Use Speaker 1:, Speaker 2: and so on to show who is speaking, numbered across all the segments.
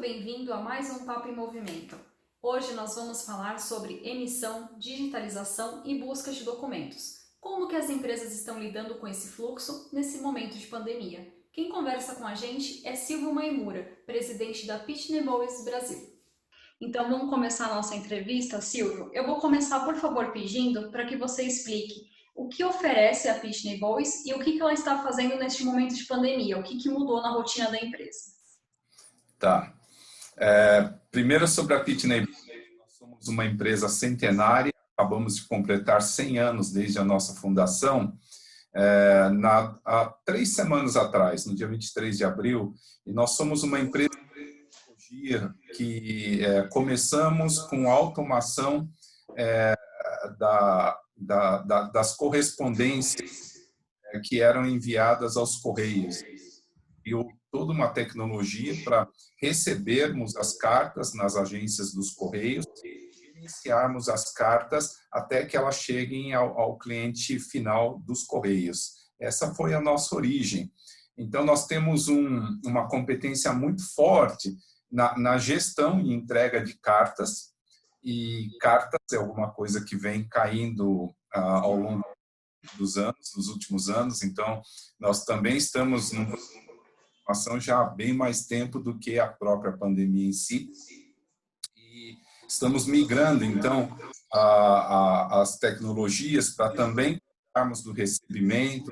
Speaker 1: bem-vindo a mais um Papo em Movimento. Hoje nós vamos falar sobre emissão, digitalização e busca de documentos. Como que as empresas estão lidando com esse fluxo nesse momento de pandemia? Quem conversa com a gente é Silvio Maimura, presidente da Pitney Bowes Brasil. Então vamos começar a nossa entrevista, Silvio. Eu vou começar, por favor, pedindo para que você explique o que oferece a Pitney Bowes e o que ela está fazendo neste momento de pandemia, o que mudou na rotina da empresa.
Speaker 2: Tá. Primeiro sobre a Pitney Bowes, nós somos uma empresa centenária, acabamos de completar 100 anos desde a nossa fundação, há 3 semanas atrás, no dia 23 de abril, e nós somos uma empresa de tecnologia que começamos com a automação das correspondências que eram enviadas aos Correios. E toda uma tecnologia para recebermos as cartas nas agências dos Correios e iniciarmos as cartas até que elas cheguem ao cliente final dos Correios. Essa foi a nossa origem. Então, nós temos uma competência muito forte na gestão e entrega de cartas, e cartas é alguma coisa que vem caindo ao longo dos últimos anos. Então, nós também estamos numa ação já há bem mais tempo do que a própria pandemia em si, e estamos migrando então as tecnologias para também cuidarmos do recebimento,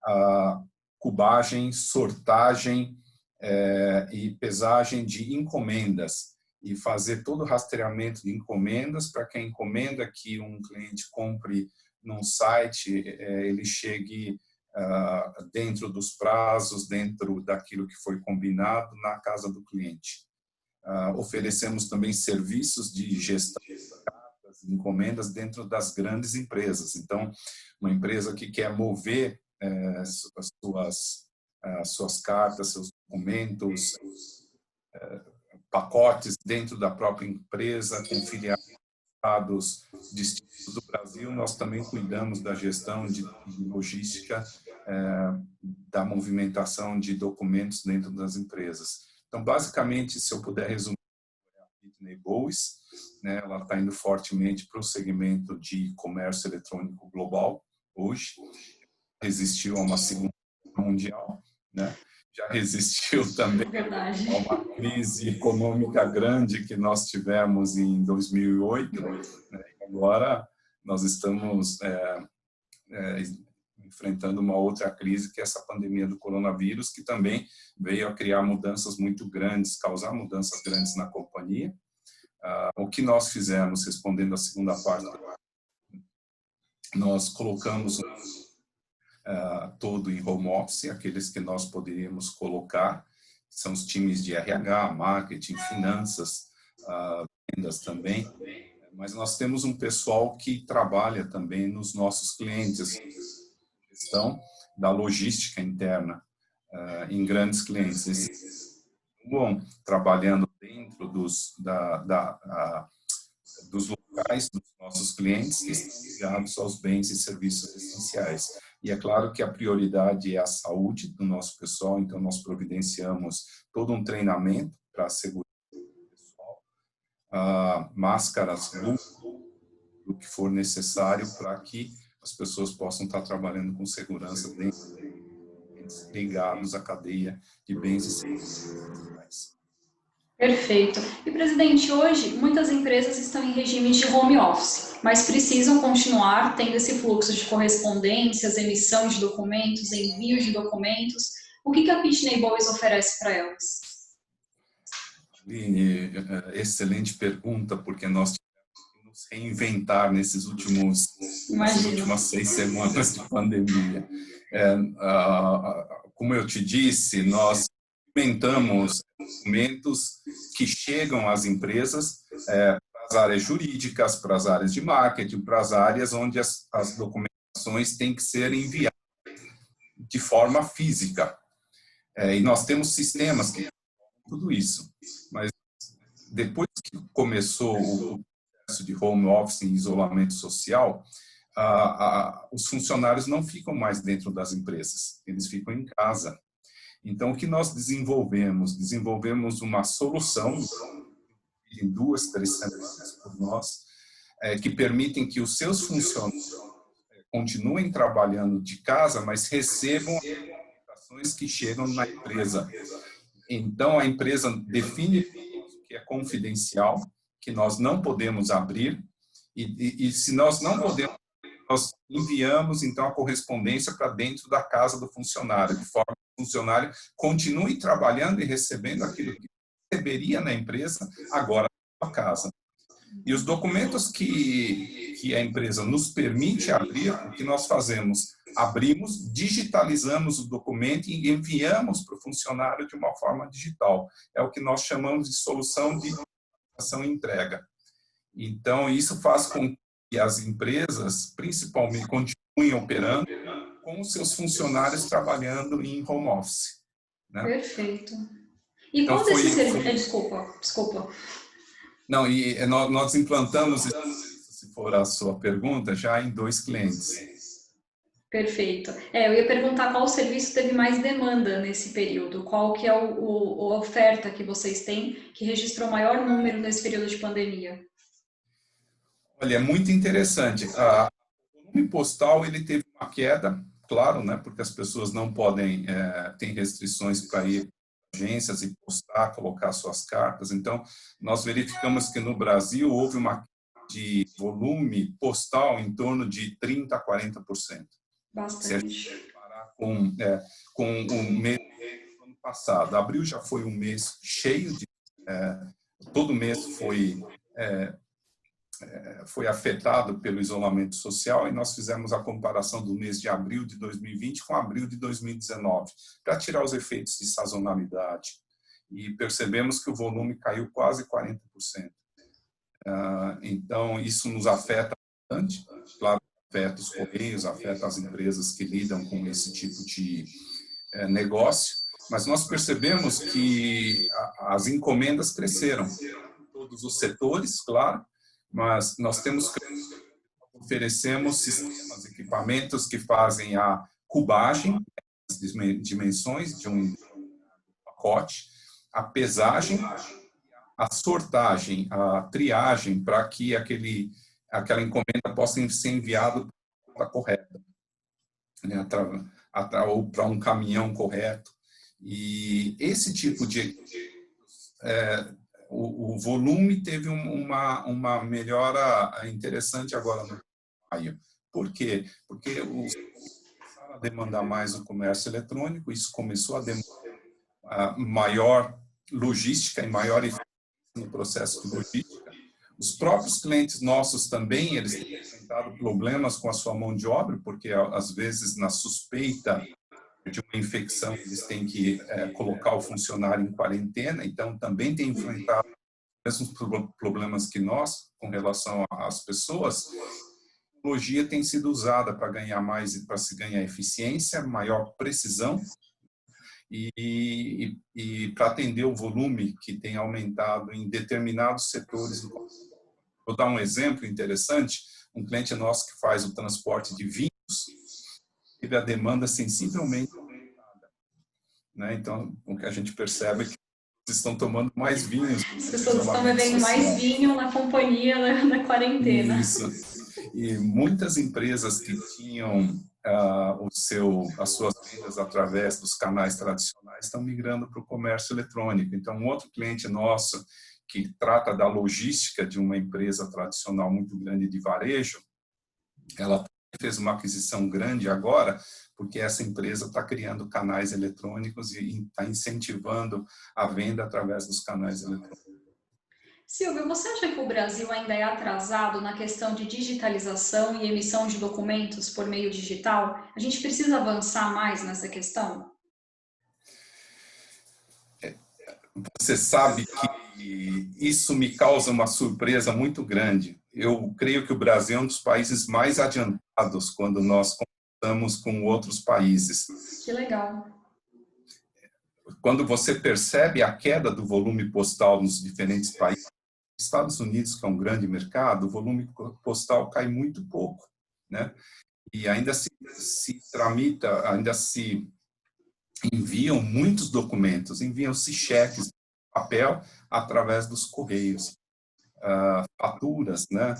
Speaker 2: a cubagem, sortagem e pesagem de encomendas, e fazer todo o rastreamento de encomendas para que a encomenda que um cliente compre num site, ele chegue dentro dos prazos, dentro daquilo que foi combinado na casa do cliente. Oferecemos também serviços de gestão de encomendas dentro das grandes empresas. Então, uma empresa que quer mover as suas cartas, seus documentos, pacotes dentro da própria empresa, com filiais distintos do Brasil, nós também cuidamos da gestão de logística, da movimentação de documentos dentro das empresas. Então, basicamente, se eu puder resumir, a Pitney Bowes, né, ela está indo fortemente para o segmento de comércio eletrônico global hoje. Resistiu a uma Segunda Guerra Mundial, né? Já resistiu também a uma crise econômica grande que nós tivemos em 2008, né? Agora nós estamos enfrentando uma outra crise, que é essa pandemia do coronavírus, que também veio a criar mudanças muito grandes, causar mudanças grandes na companhia. O que nós fizemos, respondendo à segunda parte, nós colocamos todo em home office, aqueles que nós poderíamos colocar, são os times de RH, marketing, finanças, vendas também, mas nós temos um pessoal que trabalha também nos nossos clientes, questão da logística interna em grandes clientes. Esses vão trabalhando dentro dos locais dos nossos clientes que estão ligados aos bens e serviços essenciais. E é claro que a prioridade é a saúde do nosso pessoal, então nós providenciamos todo um treinamento para a segurança do pessoal, máscaras, o que for necessário para que as pessoas possam estar trabalhando com segurança dentro ligados à cadeia de bens e serviços.
Speaker 1: Perfeito. E, presidente, hoje muitas empresas estão em regime de home office, mas precisam continuar tendo esse fluxo de correspondências, emissão de documentos, envio de documentos. O que a Pitney Bowes oferece para elas?
Speaker 2: Aline, excelente pergunta, porque nós tivemos que nos reinventar nessas últimas 6 semanas de pandemia. Como eu te disse, nós inventamos documentos que chegam às empresas, para as áreas jurídicas, para as áreas de marketing, para as áreas onde as documentações têm que ser enviadas de forma física. E nós temos sistemas que tudo isso. Mas depois que começou o processo de home office e isolamento social, os funcionários não ficam mais dentro das empresas, eles ficam em casa. Então, o que nós desenvolvemos? Desenvolvemos uma solução em 2, 3 semanas por nós, que permitem que os seus funcionários continuem trabalhando de casa, mas recebam as informações que chegam na empresa. Então, a empresa define o que é confidencial, que nós não podemos abrir, e se nós não podemos, nós enviamos, então, a correspondência para dentro da casa do funcionário, de forma que o funcionário continue trabalhando e recebendo aquilo que receberia na empresa, agora na sua casa. E os documentos que a empresa nos permite abrir, o que nós fazemos? Abrimos, digitalizamos o documento e enviamos para o funcionário de uma forma digital. É o que nós chamamos de solução de ação e entrega. Então, isso faz com que as empresas, principalmente, continuem operando com os seus funcionários trabalhando em home office, né?
Speaker 1: Perfeito. E
Speaker 2: então,
Speaker 1: qual desses serviços... Desculpa.
Speaker 2: Não, e nós implantamos, se for a sua pergunta, já em 2 clientes.
Speaker 1: Perfeito. Eu ia perguntar qual serviço teve mais demanda nesse período, qual que é a oferta que vocês têm que registrou maior número nesse período de pandemia.
Speaker 2: Olha, é muito interessante. O volume postal ele teve uma queda, claro, né, porque as pessoas não podem, tem restrições para ir a agências e postar, colocar suas cartas. Então, nós verificamos que no Brasil houve uma queda de volume postal em torno de 30% a 40%.
Speaker 1: Bastante.
Speaker 2: Se a gente comparar com o mês do ano passado. Abril já foi um mês cheio de... todo mês foi afetado pelo isolamento social e nós fizemos a comparação do mês de abril de 2020 com abril de 2019, para tirar os efeitos de sazonalidade. E percebemos que o volume caiu quase 40%. Então, isso nos afeta bastante, claro, afeta os correios, afeta as empresas que lidam com esse tipo de negócio, mas nós percebemos que as encomendas cresceram, todos os setores, claro, mas nós oferecemos sistemas, equipamentos que fazem a cubagem, as dimensões de um pacote, a pesagem, a sortagem, a triagem, para que aquela encomenda possa ser enviada para a correta, né, ou para um caminhão correto. E esse tipo de... o volume teve uma melhora interessante agora no maio. Por quê? Porque começaram a demandar mais o comércio eletrônico, isso começou a demandar maior logística e maior eficiência no processo de logística. Os próprios clientes nossos também, eles têm enfrentado problemas com a sua mão de obra, porque às vezes na suspeita de uma infecção eles têm que colocar o funcionário em quarentena, então também tem enfrentado os mesmos problemas que nós com relação às pessoas. A tecnologia tem sido usada para ganhar mais, para se ganhar eficiência, maior precisão, e para atender o volume que tem aumentado em determinados setores do comércio. Vou dar um exemplo interessante. Um cliente nosso que faz o transporte de vinhos teve a demanda sensivelmente aumentada, né? Então, o que a gente percebe é que eles estão tomando mais vinhos.
Speaker 1: As pessoas estão bebendo mais vinho na companhia, na quarentena.
Speaker 2: Isso. E muitas empresas que tinham as suas vendas através dos canais tradicionais estão migrando para o comércio eletrônico. Então, um outro cliente nosso que trata da logística de uma empresa tradicional muito grande de varejo, ela fez uma aquisição grande agora, porque essa empresa está criando canais eletrônicos e está incentivando a venda através dos canais eletrônicos.
Speaker 1: Silvio, você acha que o Brasil ainda é atrasado na questão de digitalização e emissão de documentos por meio digital? A gente precisa avançar mais nessa questão?
Speaker 2: Você sabe que isso me causa uma surpresa muito grande. Eu creio que o Brasil é um dos países mais adiantados quando nós comparamos com outros países.
Speaker 1: Que legal.
Speaker 2: Quando você percebe a queda do volume postal nos diferentes países, Estados Unidos, que é um grande mercado, o volume postal cai muito pouco, né? E ainda se tramita, ainda se enviam muitos documentos, enviam-se cheques, papel, através dos correios, faturas, né?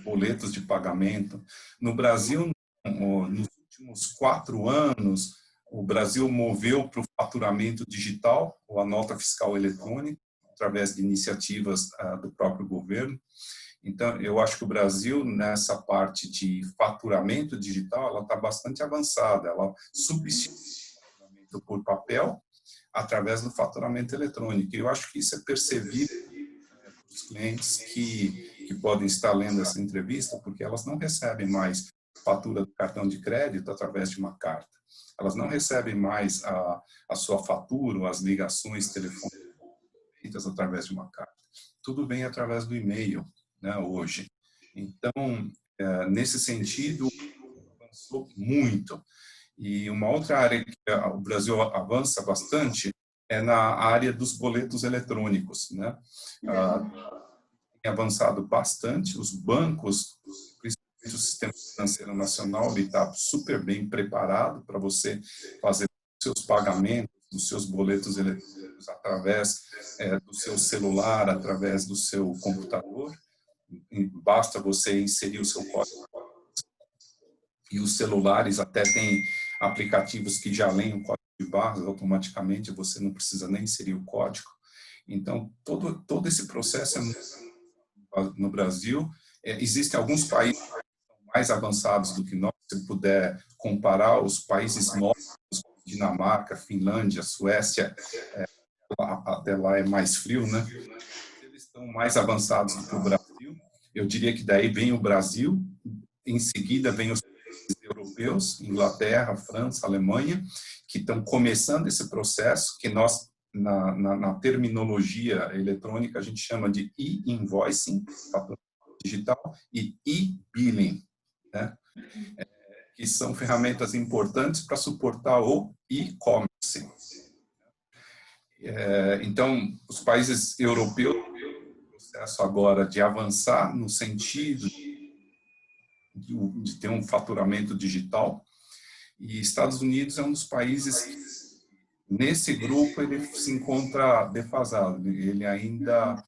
Speaker 2: Boletos de pagamento. No Brasil, nos últimos 4 anos, o Brasil moveu para o faturamento digital, ou a nota fiscal eletrônica, através de iniciativas do próprio governo. Então, eu acho que o Brasil, nessa parte de faturamento digital, ela está bastante avançada. Ela substitui o faturamento por papel através do faturamento eletrônico. Eu acho que isso é percebido os clientes que podem estar lendo essa entrevista, porque elas não recebem mais fatura do cartão de crédito através de uma carta. Elas não recebem mais a sua fatura ou as ligações telefônicas feitas através de uma carta. Tudo vem através do e-mail, né, hoje. Então, nesse sentido, avançou muito. E uma outra área que o Brasil avança bastante é na área dos boletos eletrônicos, né? Tem avançado bastante, os bancos, principalmente o Sistema Financeiro Nacional, ele está super bem preparado para você fazer seus pagamentos, os seus boletos eletrônicos através do seu celular, através do seu computador. Basta você inserir o seu código. E os celulares até têm aplicativos que já leem o código de barras automaticamente, você não precisa nem inserir o código. Então, todo esse processo no Brasil. Existem alguns países mais avançados do que nós, se puder comparar os países nórdicos, Dinamarca, Finlândia, Suécia, até lá é mais frio, né? Eles estão mais avançados do que o Brasil. Eu diria que daí vem o Brasil, em seguida vem os países europeus, Inglaterra, França, Alemanha, que estão começando esse processo que nós, na terminologia eletrônica, a gente chama de e-invoicing, digital, e e-billing, né? Que são ferramentas importantes para suportar o e-commerce. Então, os países europeus têm um processo agora de avançar no sentido de ter um faturamento digital, e Estados Unidos é um dos países que, nesse grupo, ele se encontra defasado, ele ainda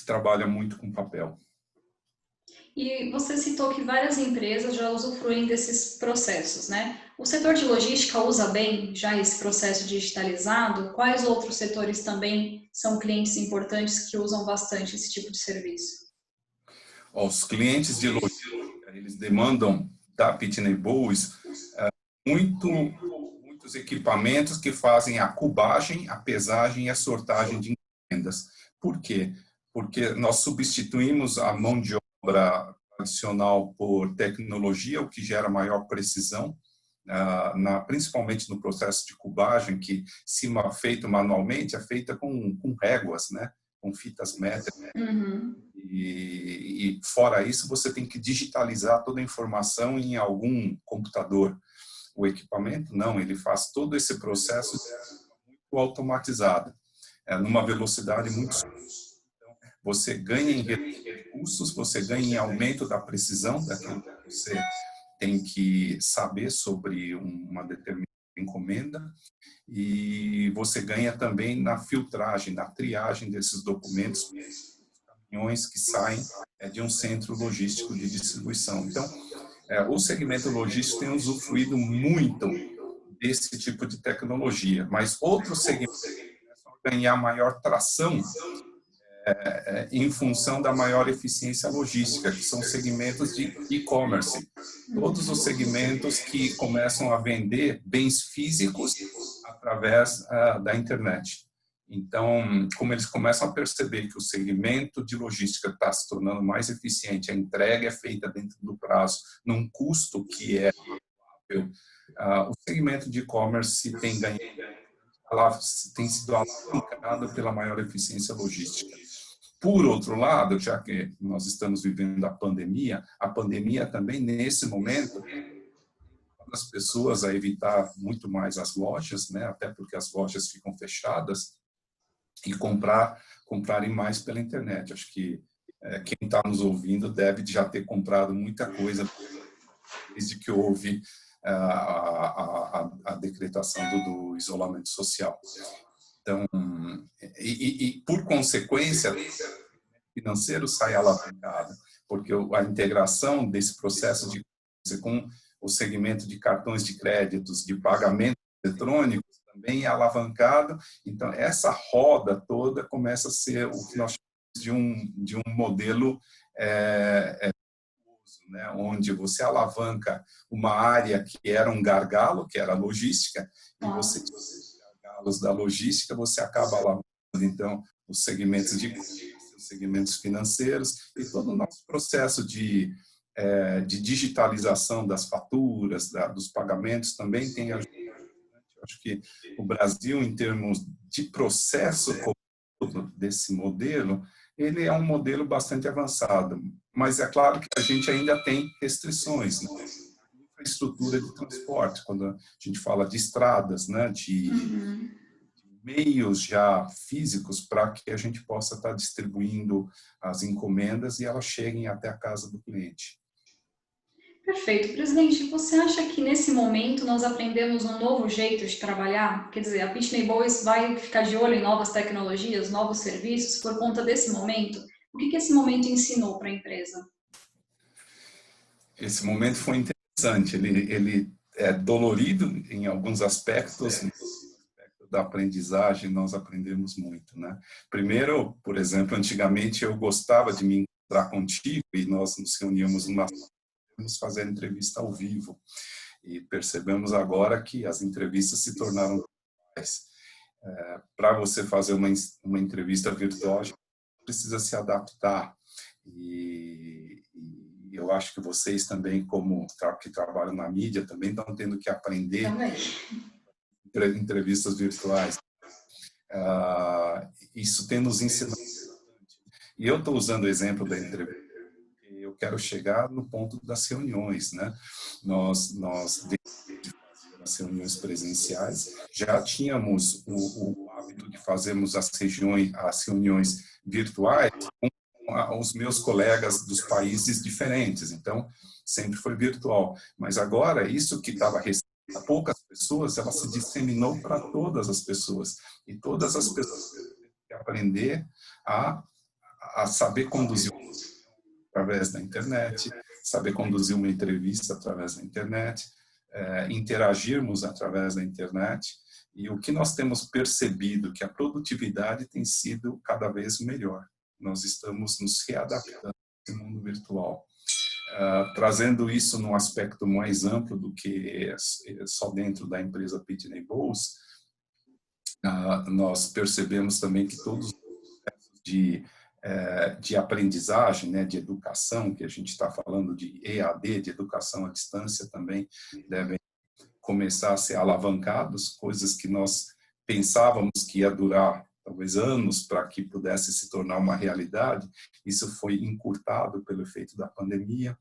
Speaker 2: trabalha muito com papel.
Speaker 1: E você citou que várias empresas já usufruem desses processos, né? O setor de logística usa bem já esse processo digitalizado? Quais outros setores também são clientes importantes que usam bastante esse tipo de serviço?
Speaker 2: Os clientes de logística, eles demandam da Pitney Bowes muitos equipamentos que fazem a cubagem, a pesagem e a sortagem de encomendas. Por quê? Porque nós substituímos a mão de obra tradicional por tecnologia, o que gera maior precisão, principalmente no processo de cubagem, que, se feito manualmente, é feita com réguas, né? Com fitas métricas. E fora isso, você tem que digitalizar toda a informação em algum computador. O equipamento, não, ele faz todo esse processo muito automatizado, numa velocidade muito. Então, você ganha em recursos, você ganha em aumento da precisão daquilo que você tem que saber sobre uma determinada encomenda, e você ganha também na filtragem, na triagem desses documentos, caminhões que saem de um centro logístico de distribuição. Então, o segmento logístico tem usufruído muito desse tipo de tecnologia, mas outros segmentos começam a ganhar maior tração em função da maior eficiência logística, que são segmentos de e-commerce. Todos os segmentos que começam a vender bens físicos através da internet. Então, como eles começam a perceber que o segmento de logística está se tornando mais eficiente, a entrega é feita dentro do prazo, num custo que é razoável, o segmento de e-commerce tem sido alavancado pela maior eficiência logística. Por outro lado, já que nós estamos vivendo a pandemia também, nesse momento, as pessoas a evitar muito mais as lojas, né? Até porque as lojas ficam fechadas, e comprarem mais pela internet. Acho que quem está nos ouvindo deve já ter comprado muita coisa desde que houve a decretação do isolamento social. Então, por consequência, o financeiro sai alavancado, porque a integração desse processo de com o segmento de cartões de créditos, de pagamento eletrônico, também é alavancado. Então, essa roda toda começa a ser o que nós chamamos de um modelo né, onde você alavanca uma área que era um gargalo, que era a logística, e você tira os gargalos da logística, você acaba alavancando, então, os segmentos de comércio, os segmentos financeiros, e todo o nosso processo de digitalização das faturas, dos pagamentos, também tem ajudado. Acho que o Brasil, em termos de processo desse modelo, ele é um modelo bastante avançado, mas é claro que a gente ainda tem restrições, né? Infraestrutura de transporte, quando a gente fala de estradas, né? de meios já físicos para que a gente possa estar distribuindo as encomendas e elas cheguem até a casa do cliente.
Speaker 1: Perfeito. Presidente, você acha que nesse momento nós aprendemos um novo jeito de trabalhar? Quer dizer, a Pitney Bowes vai ficar de olho em novas tecnologias, novos serviços por conta desse momento? O que esse momento ensinou para a empresa?
Speaker 2: Esse momento foi interessante. Ele é dolorido em alguns aspectos. Da aprendizagem, nós aprendemos muito, né? Primeiro, por exemplo, antigamente eu gostava de me encontrar contigo e nós nos reuníamos vamos fazer entrevista ao vivo. E percebemos agora que as entrevistas se tornaram virtuais. Para você fazer uma entrevista virtual, precisa se adaptar. E eu acho que vocês também, como que trabalham na mídia, também estão tendo que aprender entrevistas virtuais. Isso tem nos ensinado. E eu estou usando o exemplo da entrevista. Eu quero chegar no ponto das reuniões, né? Nós as reuniões presenciais, já tínhamos o hábito de fazermos as reuniões virtuais com os meus colegas dos países diferentes, então sempre foi virtual. Mas agora, isso que estava restrito a poucas pessoas, ela se disseminou para todas as pessoas. E todas as pessoas têm que aprender a saber conduzir através da internet, saber conduzir uma entrevista através da internet, interagirmos através da internet, e o que nós temos percebido que a produtividade tem sido cada vez melhor. Nós estamos nos readaptando ao mundo virtual, trazendo isso num aspecto mais amplo do que só dentro da empresa Pitney Bowes. Nós percebemos também que todos os processos de aprendizagem, né, de educação, que a gente está falando de EAD, de educação à distância, também devem começar a ser alavancados, coisas que nós pensávamos que ia durar talvez anos para que pudesse se tornar uma realidade. Isso foi encurtado pelo efeito da pandemia.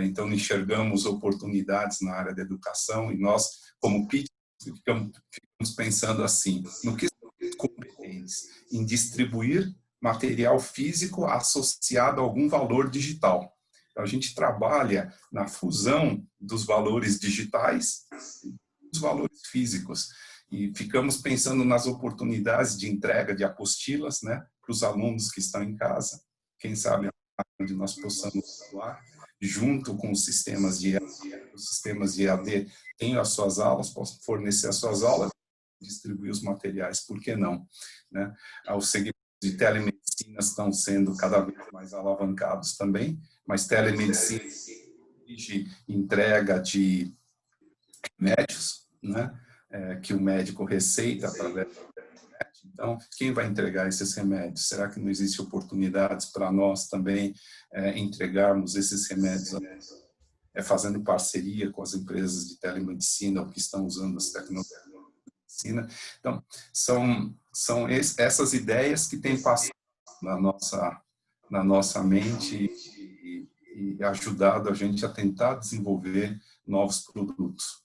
Speaker 2: Então, enxergamos oportunidades na área da educação e nós, como Pitney, ficamos pensando assim, no que somos competentes? Em distribuir material físico associado a algum valor digital. Então, a gente trabalha na fusão dos valores digitais e dos valores físicos. E ficamos pensando nas oportunidades de entrega de apostilas, né, para os alunos que estão em casa. Quem sabe onde nós possamos atuar, junto com os sistemas de EAD. Os sistemas de EAD têm as suas aulas, possam fornecer as suas aulas, distribuir os materiais, por que não? Né? Os segmentos de telemedicina estão sendo cada vez mais alavancados também, mas telemedicina exige entrega de remédios, né? Que o médico receita através da internet. Então, quem vai entregar esses remédios? Será que não existe oportunidades para nós também entregarmos esses remédios fazendo parceria com as empresas de telemedicina ou que estão usando as tecnologias de medicina? Então, são essas ideias que têm passado na nossa mente e ajudado a gente a tentar desenvolver novos produtos.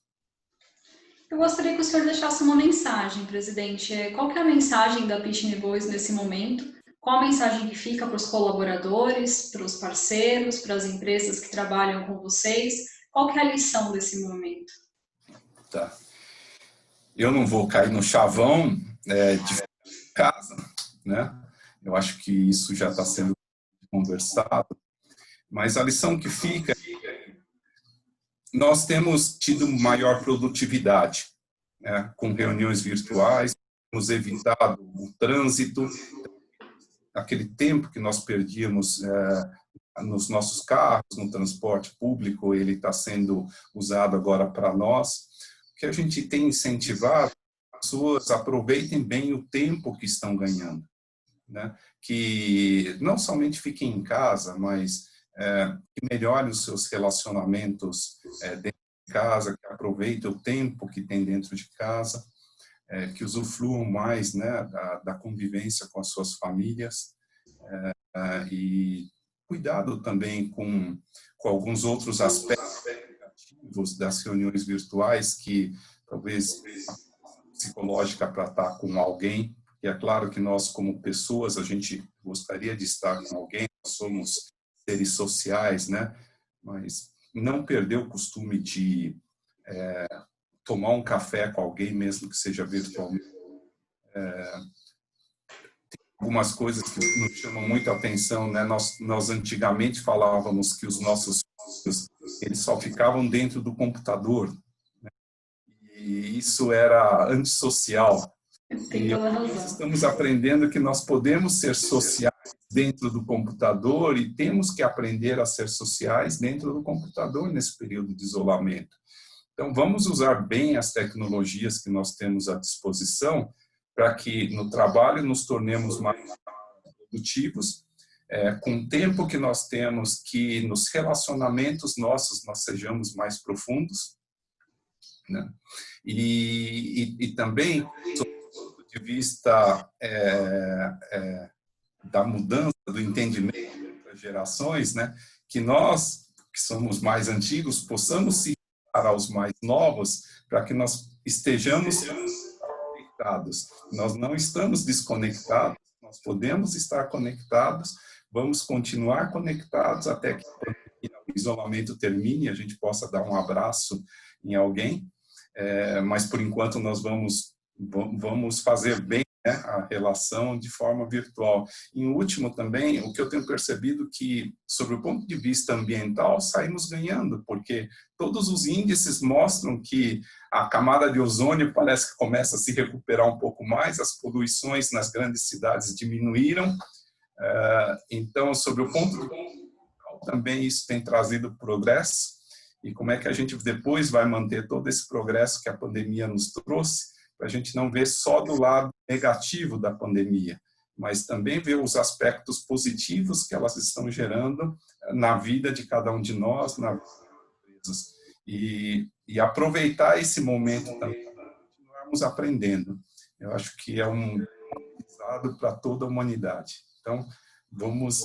Speaker 1: Eu gostaria que o senhor deixasse uma mensagem, presidente. Qual que é a mensagem da Pitney Bowes nesse momento? Qual a mensagem que fica para os colaboradores, para os parceiros, para as empresas que trabalham com vocês? Qual que é a lição desse momento?
Speaker 2: Tá. eu não vou cair no chavão de casa, né? Eu acho que isso já está sendo conversado, mas a lição que fica, nós temos tido maior produtividade, né? Com reuniões virtuais, temos evitado o trânsito, aquele tempo que nós perdíamos nos nossos carros, no transporte público, ele está sendo usado agora para nós. O que a gente tem incentivado, as pessoas aproveitem bem o tempo que estão ganhando, né? Que não somente fiquem em casa, mas que melhorem os seus relacionamentos dentro de casa, que aproveitem o tempo que tem dentro de casa, que usufruam mais, né, da convivência com as suas famílias, e cuidado também com alguns outros aspectos negativos das reuniões virtuais, que talvez psicológica para estar com alguém, e é claro que nós, como pessoas, a gente gostaria de estar com alguém, nós somos seres sociais, né? Mas não perder o costume de tomar um café com alguém, mesmo que seja virtualmente. Algumas coisas que nos chamam muita atenção, né? Nós antigamente falávamos que os nossos filhos, eles só ficavam dentro do computador, né? E isso era antissocial.
Speaker 1: Tem toda a
Speaker 2: Nós
Speaker 1: razão.
Speaker 2: estamos aprendendo que nós podemos ser sociais dentro do computador e temos que aprender a ser sociais dentro do computador nesse período de isolamento. Então, vamos usar bem as tecnologias que nós temos à disposição para que no trabalho nos tornemos mais produtivos, com o tempo que nós temos, que nos relacionamentos nossos nós sejamos mais profundos, né? E também, de vista da mudança, do entendimento entre as gerações, né, que nós, que somos mais antigos, possamos se dar aos mais novos para que nós estejamos conectados. Nós não estamos desconectados, nós podemos estar conectados, vamos continuar conectados até que o isolamento termine, a gente possa dar um abraço em alguém, mas por enquanto nós vamos fazer bem, né, a relação de forma virtual. Em último também, o que eu tenho percebido que, sobre o ponto de vista ambiental, saímos ganhando, porque todos os índices mostram que a camada de ozônio parece que começa a se recuperar um pouco mais, as poluições nas grandes cidades diminuíram. Então, sobre o ponto de vista também isso tem trazido progresso, e como é que a gente depois vai manter todo esse progresso que a pandemia nos trouxe, para a gente não ver só do lado negativo da pandemia, mas também ver os aspectos positivos que elas estão gerando na vida de cada um de nós, na vida das empresas. E aproveitar esse momento também para continuarmos aprendendo. Eu acho que é um aprendizado para toda a humanidade. Então, vamos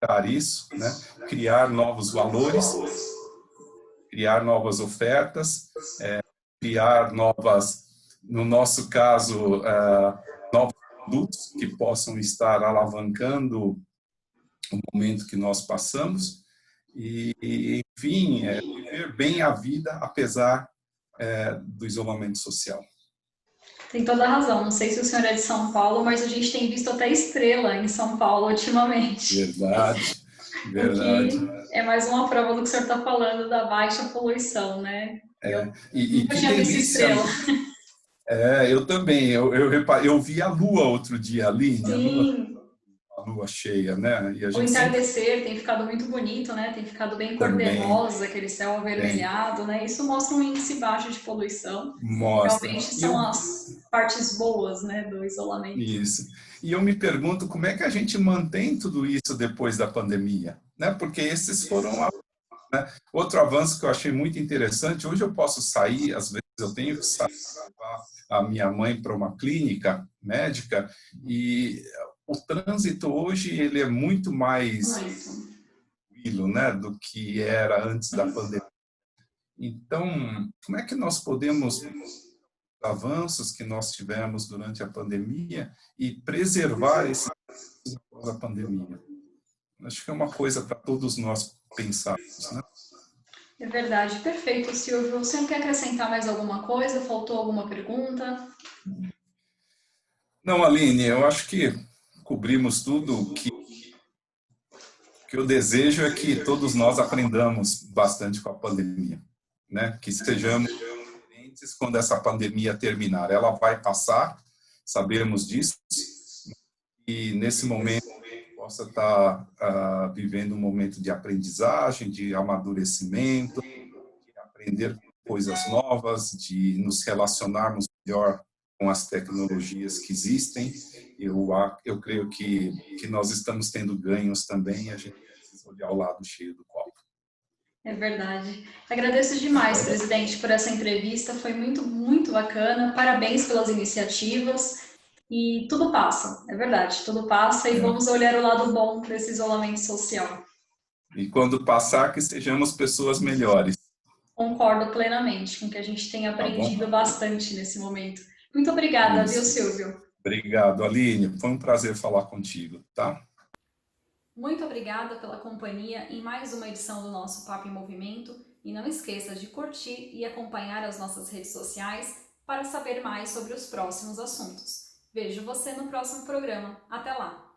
Speaker 2: dar isso, né? Criar novos valores, criar novas ofertas, criar novas, no nosso caso, novos produtos que possam estar alavancando o momento que nós passamos e enfim, viver bem a vida apesar do isolamento social.
Speaker 1: Tem toda a razão. Não sei se o senhor é de São Paulo, mas a gente tem visto até estrela em São Paulo ultimamente.
Speaker 2: Verdade, verdade.
Speaker 1: O que é mais uma prova do que o senhor está falando da baixa poluição, né? Eu
Speaker 2: E
Speaker 1: nunca
Speaker 2: que
Speaker 1: tinha visto
Speaker 2: delícia.
Speaker 1: estrela.
Speaker 2: Eu também. Eu vi a lua outro dia, Aline,
Speaker 1: Sim,
Speaker 2: a lua cheia, né? E a
Speaker 1: o
Speaker 2: gente sempre
Speaker 1: entardecer tem ficado muito bonito, né? Tem ficado bem
Speaker 2: também
Speaker 1: cor-de-rosa, aquele céu
Speaker 2: tem,
Speaker 1: avermelhado, né? Isso mostra um índice baixo de poluição.
Speaker 2: mostra.
Speaker 1: Realmente são as partes boas, né, do isolamento.
Speaker 2: Isso. E eu me pergunto como é que a gente mantém tudo isso depois da pandemia, né? Porque esses foram, né? Outro avanço que eu achei muito interessante. Hoje eu posso sair, às vezes eu tenho que sair para levar a minha mãe para uma clínica médica e o trânsito hoje ele é muito mais tranquilo, né, do que era antes da pandemia. Então, como é que nós podemos avanços que nós tivemos durante a pandemia e preservar esse após a pandemia? Acho que é uma coisa para todos nós pensarmos, né?
Speaker 1: É verdade, perfeito, Silvio. Você não quer acrescentar mais alguma coisa? Faltou alguma pergunta?
Speaker 2: Não, Aline, eu acho que cobrimos tudo. Que eu desejo é que todos nós aprendamos bastante com a pandemia, né? Que sejamos diferentes quando essa pandemia terminar. Ela vai passar, sabemos disso, e nesse momento possa estar vivendo um momento de aprendizagem, de amadurecimento, de aprender coisas novas, de nos relacionarmos melhor com as tecnologias que existem. Eu creio que nós estamos tendo ganhos também, a gente precisa olhar o lado cheio do copo.
Speaker 1: É verdade. Agradeço demais, presidente, por essa entrevista. Foi muito, muito bacana. Parabéns pelas iniciativas. E tudo passa, é verdade, tudo passa e vamos olhar o lado bom desse isolamento social.
Speaker 2: E quando passar, que sejamos pessoas melhores.
Speaker 1: Concordo plenamente com que a gente tem
Speaker 2: Tá bom?
Speaker 1: aprendido bastante nesse momento. Muito obrigada, viu,
Speaker 2: Isso.
Speaker 1: Silvio?
Speaker 2: Obrigado, Aline. Foi um prazer falar contigo, tá?
Speaker 1: Muito obrigada pela companhia em mais uma edição do nosso Papo em Movimento e não esqueça de curtir e acompanhar as nossas redes sociais para saber mais sobre os próximos assuntos. Vejo você no próximo programa. Até lá!